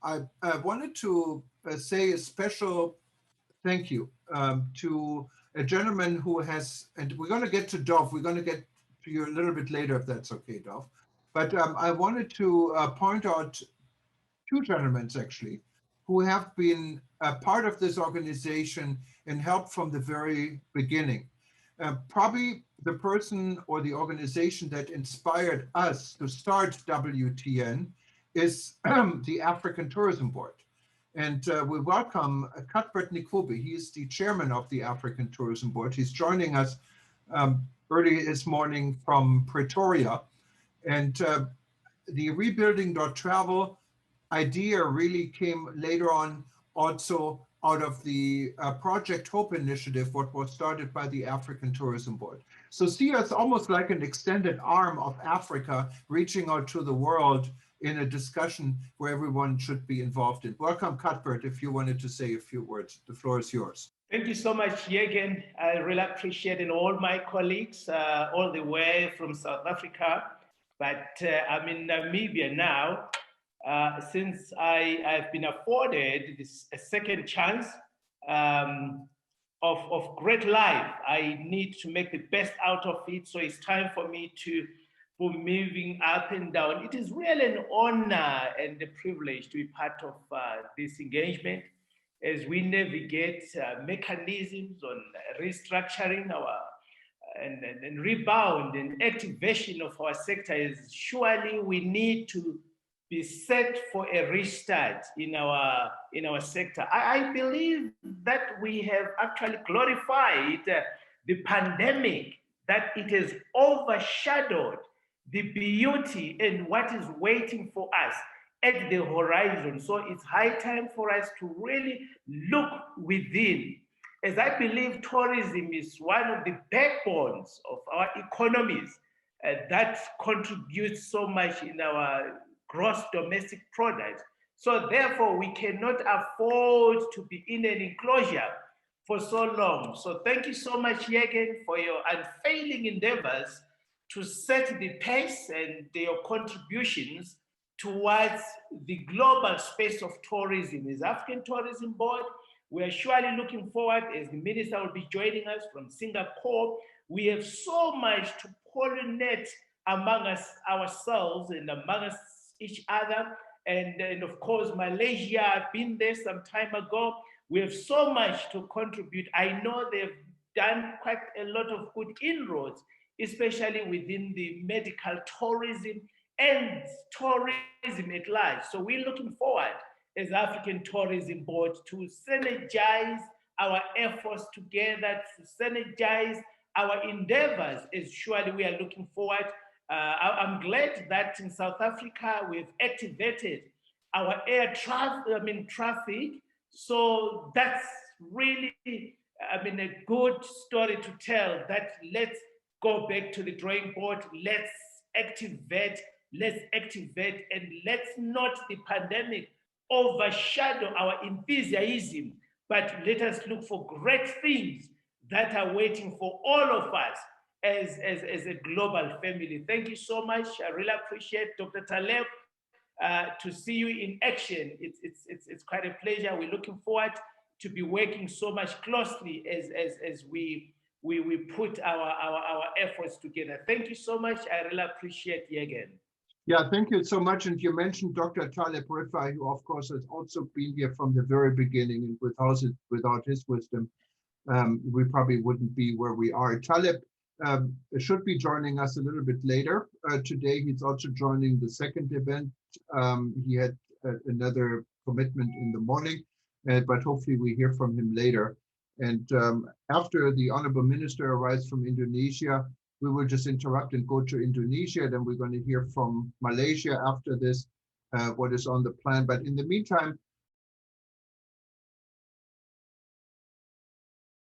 I wanted to say a special thank you to a gentleman who has, and we're going to get to Dov. We're going to get to you a little bit later, if that's okay, Dov. But I wanted to point out two gentlemen, actually, who have been a part of this organization and helped from the very beginning. Probably the person or the organization that inspired us to start WTN is the African Tourism Board. And we welcome Cuthbert Ncube. He is the chairman of the African Tourism Board. He's joining us early this morning from Pretoria. And the rebuilding.travel idea really came later on also out of the Project Hope initiative, what was started by the African Tourism Board. So see us almost like an extended arm of Africa reaching out to the world in a discussion where everyone should be involved in. Welcome, Cuthbert, if you wanted to say a few words. The floor is yours. Thank you so much, Jürgen. I really appreciate it, all my colleagues all the way from South Africa. But I'm in Namibia now. Since I've been afforded this a second chance of great life, I need to make the best out of it. So it's time for me for moving up and down. It is really an honor and a privilege to be part of this engagement as we navigate mechanisms on restructuring our and rebound and activation of our sector. Is surely we need to be set for a restart in our sector. I believe that we have actually glorified the pandemic, that it has overshadowed the beauty and what is waiting for us at the horizon. So it's high time for us to really look within, as I believe tourism is one of the backbones of our economies that contributes so much in our gross domestic product. So therefore, we cannot afford to be in an enclosure for so long. So thank you so much, Jürgen, for your unfailing endeavors to set the pace and your contributions towards the global space of tourism. As African Tourism Board, we are surely looking forward, as the minister will be joining us from Singapore. We have so much to pollinate among us ourselves and among us each other. And of course, Malaysia, I've been there some time ago. We have so much to contribute. I know they've done quite a lot of good inroads, especially within the medical tourism and tourism at large. So we're looking forward as African Tourism Board to synergize our efforts together, to synergize our endeavors, as surely we are looking forward. I'm glad that in South Africa we've activated our air traffic. So that's really, a good story to tell, that let's go back to the drawing board, let's activate, and let's not the pandemic overshadow our enthusiasm, but let us look for great things that are waiting for all of us as a global family. Thank you so much. I really appreciate Dr. Taleb. To see you in action, it's quite a pleasure. We're looking forward to be working so much closely as we put our efforts together. Thank you so much. I really appreciate you again. Yeah, thank you so much. And you mentioned Dr. Taleb Rifai, who of course has also been here from the very beginning, and without his wisdom, we probably wouldn't be where we are. Taleb should be joining us a little bit later. Today, he's also joining the second event. He had another commitment in the morning, but hopefully we hear from him later. And after the Honorable Minister arrives from Indonesia, we will just interrupt and go to Indonesia. Then we're going to hear from Malaysia after this, what is on the plan. But in the meantime,